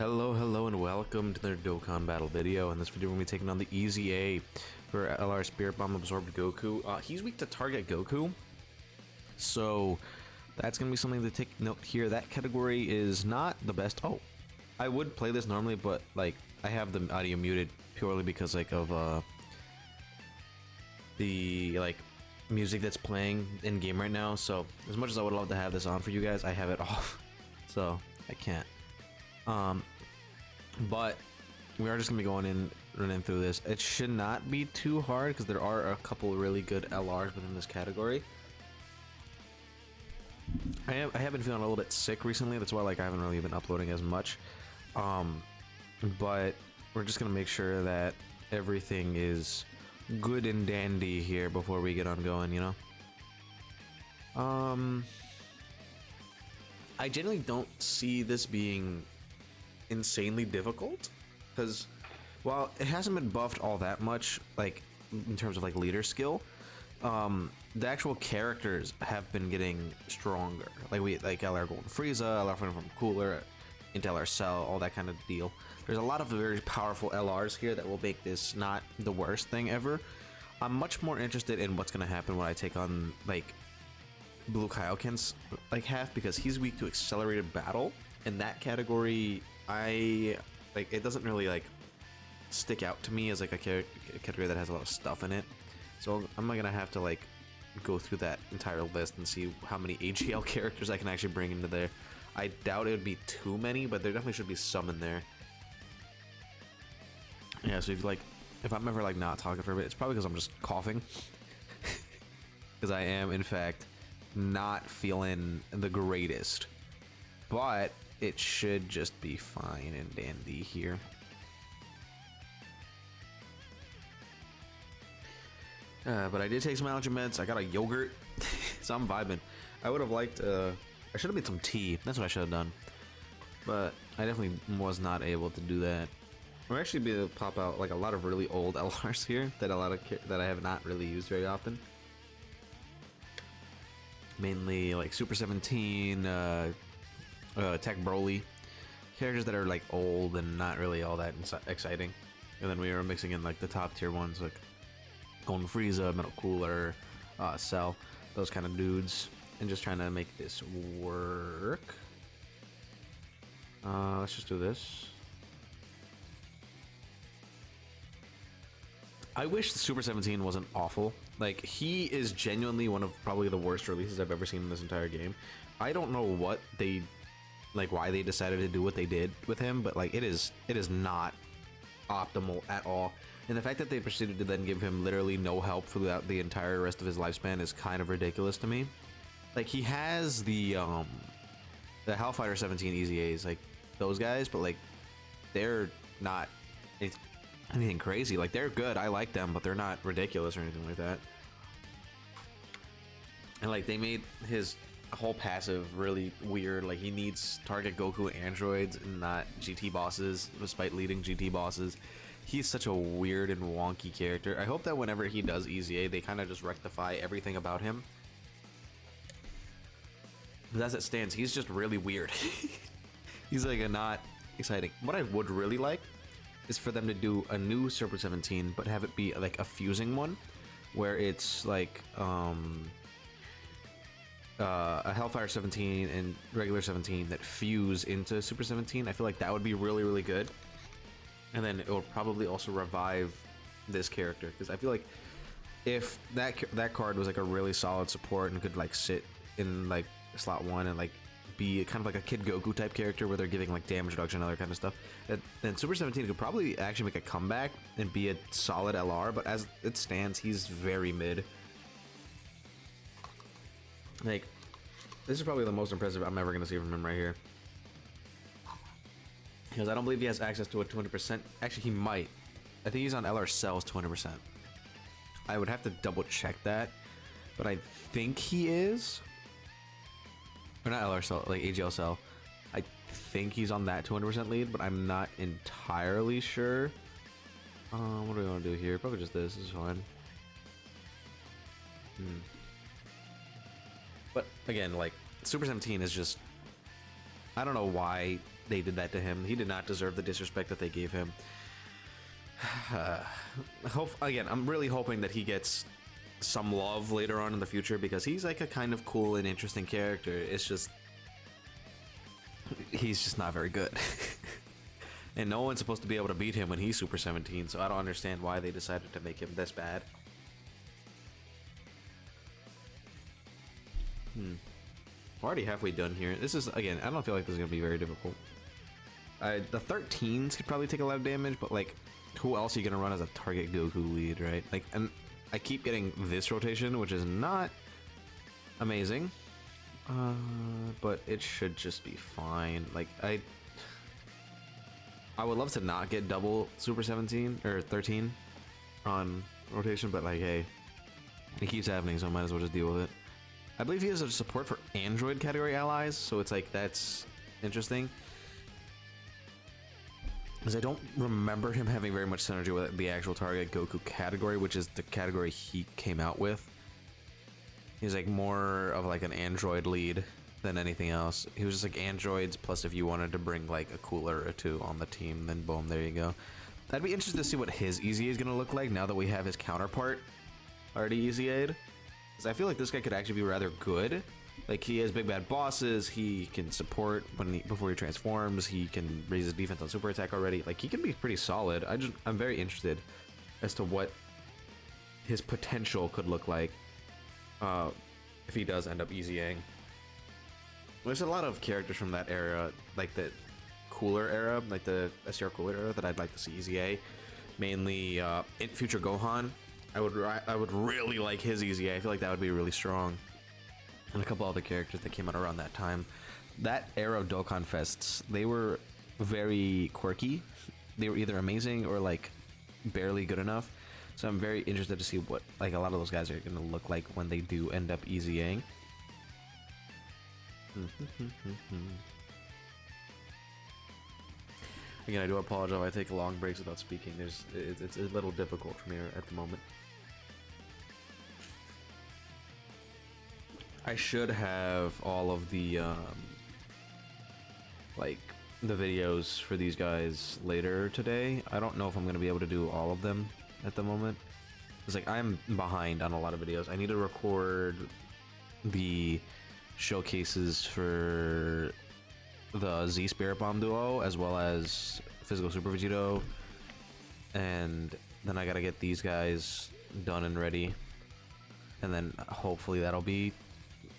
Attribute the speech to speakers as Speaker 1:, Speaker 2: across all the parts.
Speaker 1: Hello, and welcome to the Dokkan battle video. In this video, we're going to be taking on the EZA for LR Spirit Bomb Absorbed Goku. He's weak to target Goku, so that's going to be something to take note here. That category is not the best. Oh, I would play this normally, but like I have the audio muted purely because like of the like music that's playing in game right now. So as much as I would love to have this on for you guys, I have it off, so I can't. But we are just gonna be running through this. It should not be too hard because there are a couple really good LRs within this category. I have been feeling a little bit sick recently. That's why like I haven't really been uploading as much. But we're just gonna make sure that everything is good and dandy here before we get on going, you know. I generally don't see this being insanely difficult, because while it hasn't been buffed all that much, like in terms of like leader skill, the actual characters have been getting stronger. Like LR Golden Frieza, LR from Cooler, into LR Cell, all that kind of deal. There's a lot of very powerful LRs here that will make this not the worst thing ever. I'm much more interested in what's gonna happen when I take on like Blue Kaioken's like half, because he's weak to accelerated battle. In that category, it doesn't really like stick out to me as like a category that has a lot of stuff in it. So I'm gonna have to like go through that entire list and see how many AGL characters I can actually bring into there. I doubt it would be too many, but there definitely should be some in there. Yeah, so if I'm ever like not talking for a bit, it's probably because I'm just coughing. Because I am in fact not feeling the greatest, but it should just be fine and dandy here. But I did take some allergy meds. I got a yogurt, so I'm vibing. I would have liked, I should have made some tea. That's what I should have done. But I definitely was not able to do that. We're actually be able to pop out like a lot of really old LRs here that I have not really used very often. Mainly like Super 17, Tech Broly, characters that are like old and not really all that exciting. And then we were mixing in like the top tier ones like Golden Frieza, Metal Cooler, Cell, those kind of dudes, and just trying to make this work. Let's just do this. I wish the Super 17 wasn't awful. Like, he is genuinely one of probably the worst releases I've ever seen in this entire game. I don't know what they, like, why they decided to do what they did with him, but like it is not optimal at all. And the fact that they proceeded to then give him literally no help throughout the entire rest of his lifespan is kind of ridiculous to me. Like, he has the Hellfighter 17 EZAs, like those guys, but like they're not anything crazy. Like, they're good, I like them, but they're not ridiculous or anything like that. And like they made his whole passive really weird. Like, he needs target Goku androids and not GT bosses, despite leading GT bosses. He's such a weird and wonky character. I hope that whenever he does EZA, they kind of just rectify everything about him. But as it stands, he's just really weird. He's like a not exciting. What I would really like is for them to do a new Super 17, but have it be like a fusing one, where it's like a Hellfire 17 and regular 17 that fuse into Super 17. I feel like that would be really, really good. And then it will probably also revive this character, because I feel like if that card was like a really solid support and could like sit in like slot 1 and like be kind of like a Kid Goku type character where they're giving like damage reduction and other kind of stuff, then Super 17 could probably actually make a comeback and be a solid LR. But as it stands, he's very mid. Like, this is probably the most impressive I'm ever gonna see from him right here, because I don't believe he has access to a 200%. Actually, he might. I think he's on LR Cell's 200%. I would have to double check that, but I think he is. Or not LR Cell, like AGL Cell. I think he's on that 200% lead, but I'm not entirely sure. What do we want to do here? Probably just this. This is fine. But again, like Super 17 is just, I don't know why they did that to him. He did not deserve the disrespect that they gave him. Again, I'm really hoping that he gets some love later on in the future, because he's like a kind of cool and interesting character. It's just he's just not very good. And no one's supposed to be able to beat him when he's Super 17, so I don't understand why they decided to make him this bad. We're already halfway done here. This is, again, I don't feel like this is going to be very difficult. The 13s could probably take a lot of damage, but like, who else are you going to run as a target Goku lead, right? Like, and I keep getting this rotation, which is not amazing. But it should just be fine. Like, I would love to not get double Super 17 or 13 on rotation, but like, hey, it keeps happening, so I might as well just deal with it. I believe he has a support for Android category allies, so it's like, that's interesting. Because I don't remember him having very much synergy with the actual target Goku category, which is the category he came out with. He's like more of like an Android lead than anything else. He was just like androids, plus if you wanted to bring like a cooler or two on the team, then boom, there you go. I'd be interested to see what his EZA is going to look like now that we have his counterpart already EZA'd. Because I feel like this guy could actually be rather good. Like, he has big bad bosses, he can support before he transforms, he can raise his defense on super attack already. Like, he can be pretty solid. I'm very interested as to what his potential could look like if he does end up EZAing. There's a lot of characters from that era, like the cooler era, like the SR cooler era, that I'd like to see EZA. Mainly in future Gohan. I would really like his EZA. I feel like that would be really strong. And a couple other characters that came out around that time. That era of Dokkan Fests, they were very quirky. They were either amazing or like barely good enough. So I'm very interested to see what like a lot of those guys are going to look like when they do end up EZAing. Again, I do apologize if I take long breaks without speaking. It's a little difficult for me at the moment. I should have all of the like the videos for these guys later today. I don't know if I'm gonna be able to do all of them at the moment. It's like I'm behind on a lot of videos. I need to record the showcases for the Z Spirit Bomb duo as well as Physical Super Vegito, and then I gotta get these guys done and ready, and then hopefully that'll be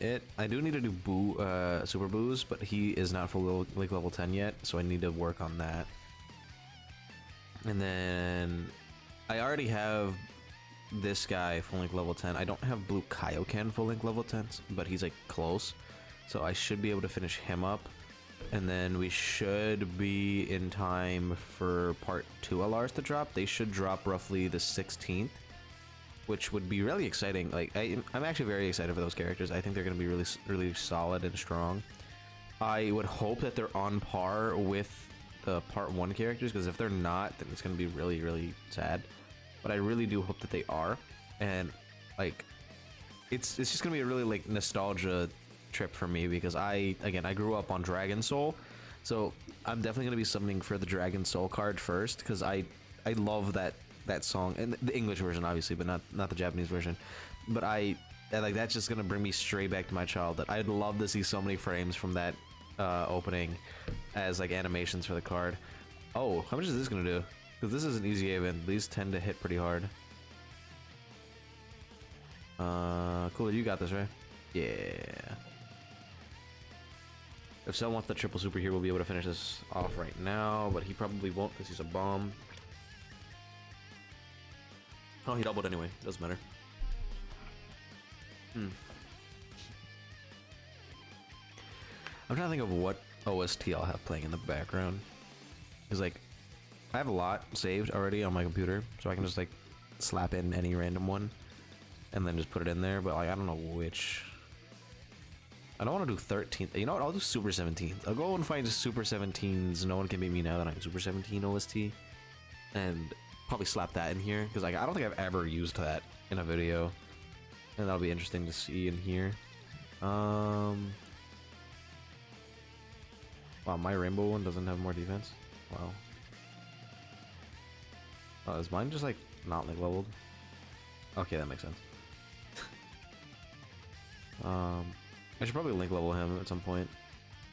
Speaker 1: it. I do need to do Super Boo's, but he is not full like level 10 yet, so I need to work on that. And then I already have this guy full link level 10. I don't have Blue Kaioken full link level 10, but he's like close, so I should be able to finish him up. And then we should be in time for part 2 LRs to drop. They should drop roughly the 16th, which would be really exciting. Like, I'm actually very excited for those characters. I think they're going to be really, really solid and strong. I would hope that they're on par with the part 1 characters, because if they're not, then it's going to be really, really sad. But I really do hope that they are. And like, it's just going to be a really like nostalgia trip for me, because I grew up on Dragon Soul, so I'm definitely going to be summoning for the Dragon Soul card first, because I love that song, and the English version obviously, but not the Japanese version. But I like, that's just gonna bring me straight back to my childhood. I'd love to see so many frames from that opening as like animations for the card. Oh, how much is this gonna do? Because this is an easy event. These tend to hit pretty hard. Cooler, you got this, right? Yeah. If Cell wants the triple super here, we'll be able to finish this off right now, but he probably won't because he's a bomb. Oh, he doubled anyway. Doesn't matter. I'm trying to think of what OST I'll have playing in the background. Because, like, I have a lot saved already on my computer, so I can just, like, slap in any random one and then just put it in there, but, like, I don't know which. I don't want to do 13th. You know what? I'll do Super 17. I'll go and find Super 17's No One Can Beat Me Now that I'm Super 17 OST, and probably slap that in here, because like, I don't think I've ever used that in a video, and that'll be interesting to see and hear. Wow, my rainbow one doesn't have more defense. Wow. Oh, is mine just like not like leveled? Okay, that makes sense. I should probably link level him at some point.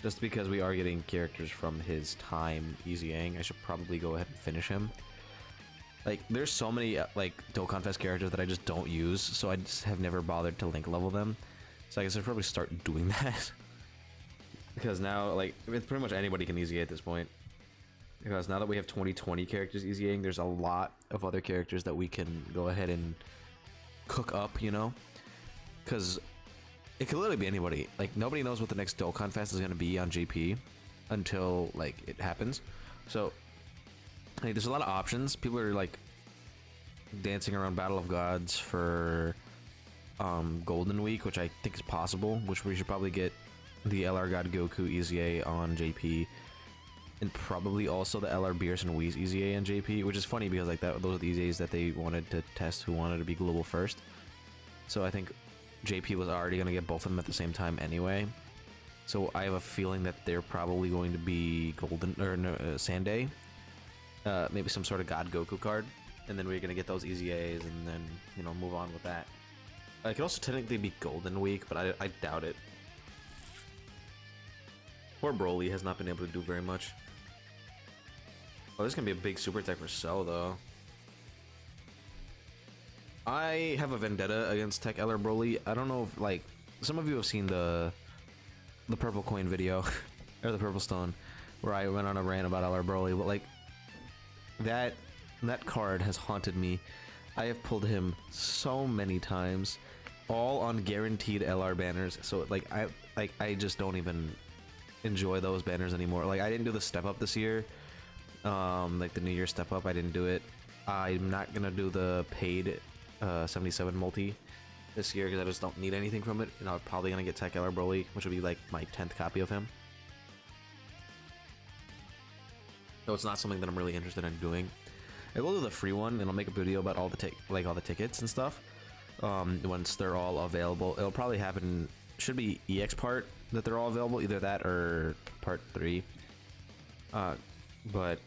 Speaker 1: Just because we are getting characters from his time EZAing, I should probably go ahead and finish him. Like, there's so many, like, Dokkan Fest characters that I just don't use, so I just have never bothered to link level them. So I guess I should probably start doing that. Because now, like, it's pretty much anybody can EZA at this point. Because now that we have 2020 characters EZAing, there's a lot of other characters that we can go ahead and cook up, you know? Because it could literally be anybody. Like, nobody knows what the next Dokkan Fest is going to be on JP until, like, it happens. So, like, there's a lot of options. People are, like, dancing around Battle of Gods for Golden Week, which I think is possible, which we should probably get the LR God Goku EZA on JP, and probably also the LR Beerus and Whis EZA on JP, which is funny because, like, those are the EZAs that they wanted to test who wanted to be global first. So I think JP was already going to get both of them at the same time anyway. So I have a feeling that they're probably going to be Golden or no, Sunday. Maybe some sort of God Goku card, and then we're gonna get those EZAs, and then, you know, move on with that. It could also technically be Golden Week, but I doubt it. Poor Broly has not been able to do very much. Oh, this is gonna be a big super attack for Cell, though. I have a vendetta against Tech LR Broly. I don't know if, like, some of you have seen the Purple Coin video, or the Purple Stone, where I went on a rant about LR Broly, but, like, that card has haunted me. I have pulled him so many times, all on guaranteed LR banners. So, like, I just don't even enjoy those banners anymore. Like, I didn't do the step up this year, like the New Year step up. I didn't do it. I'm not gonna do the paid 77 multi this year because I just don't need anything from it. You know, I'm probably gonna get Tech LR Broly, which will be like my 10th copy of him. So it's not something that I'm really interested in doing. I will do the free one, and I'll make a video about all the all the tickets and stuff. Once they're all available, it'll probably happen. Should be EX part that they're all available, either that or part 3. But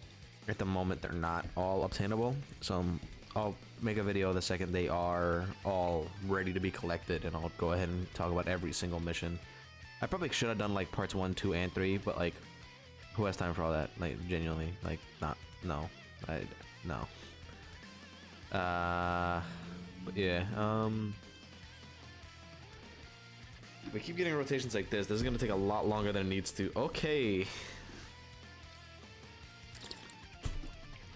Speaker 1: at the moment they're not all obtainable. So I'll make a video the second they are all ready to be collected, and I'll go ahead and talk about every single mission. I probably should have done like parts 1, 2, and 3, but like, who has time for all that? Like, genuinely, like, no. But yeah, if we keep getting rotations like this is gonna take a lot longer than it needs to. Okay.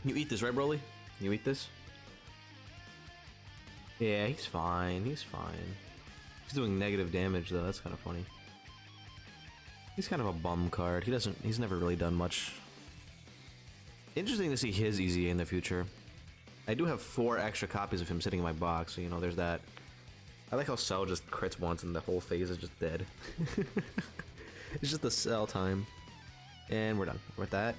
Speaker 1: You eat this, right, Broly? You eat this? Yeah, he's fine, he's fine. He's doing negative damage, though, that's kind of funny. He's kind of a bum card. He's never really done much. Interesting to see his EZA in the future. I do have 4 extra copies of him sitting in my box, so, you know, there's that. I like how Cell just crits once and the whole phase is just dead. It's just the Cell time. And we're done with that.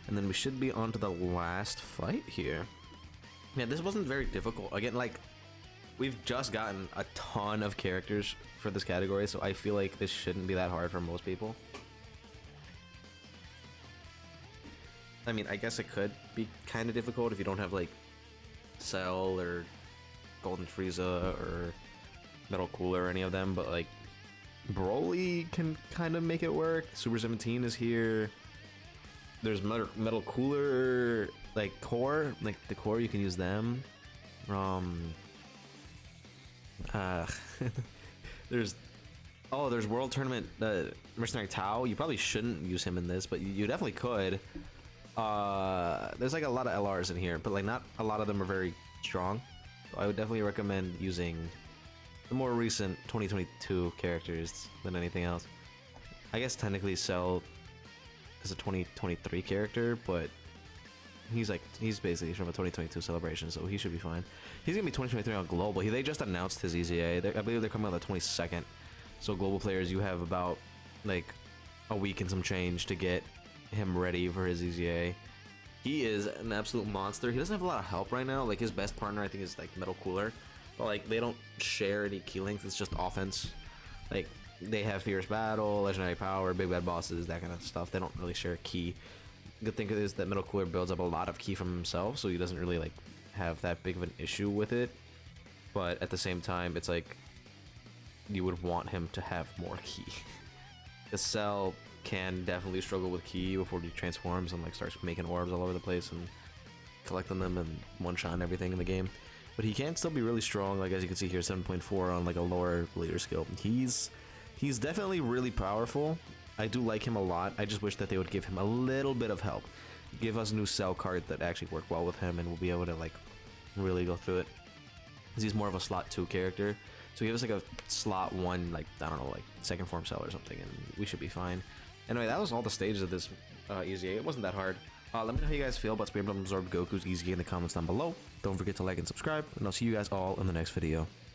Speaker 1: And then we should be on to the last fight here. Yeah, this wasn't very difficult. Again, like, we've just gotten a ton of characters for this category, so I feel like this shouldn't be that hard for most people. I mean, I guess it could be kind of difficult if you don't have, like, Cell or Golden Frieza or Metal Cooler or any of them, but, like, Broly can kind of make it work. Super 17 is here. There's Metal Cooler, like, Core. Like, the Core, you can use them. There's World Tournament Mercenary Tao. You probably shouldn't use him in this, but you definitely could. There's like a lot of LRs in here, but like not a lot of them are very strong. So I would definitely recommend using the more recent 2022 characters than anything else. I guess technically Cell is a 2023 character, but he's basically from a 2022 celebration, so he should be fine. He's gonna be 2023 on global. They just announced his EZA. I believe they're coming on the 22nd. So global players, you have about like a week and some change to get him ready for his EZA. He is an absolute monster. He doesn't have a lot of help right now. Like, his best partner I think is like Metal Cooler, but like they don't share any key links. It's just offense. Like, they have fierce battle, legendary power, big bad bosses, that kind of stuff. They don't really share ki. Good thing is that middle cooler builds up a lot of ki from himself, so he doesn't really like have that big of an issue with it. But at the same time, it's like you would want him to have more ki. The Cell can definitely struggle with ki before he transforms and like starts making orbs all over the place and collecting them and one-shot everything in the game. But he can still be really strong, like as you can see here, 7.4 on like a lower leader skill. He's definitely really powerful. I do like him a lot. I just wish that they would give him a little bit of help. Give us a new Cell card that actually work well with him, and we'll be able to like really go through it. Because he's more of a slot 2 character. So give us like a slot 1, like, I don't know, like second form Cell or something, and we should be fine. Anyway, that was all the stages of this EZA. It wasn't that hard. Let me know how you guys feel about being able to absorb Goku's EZA in the comments down below. Don't forget to like and subscribe, and I'll see you guys all in the next video.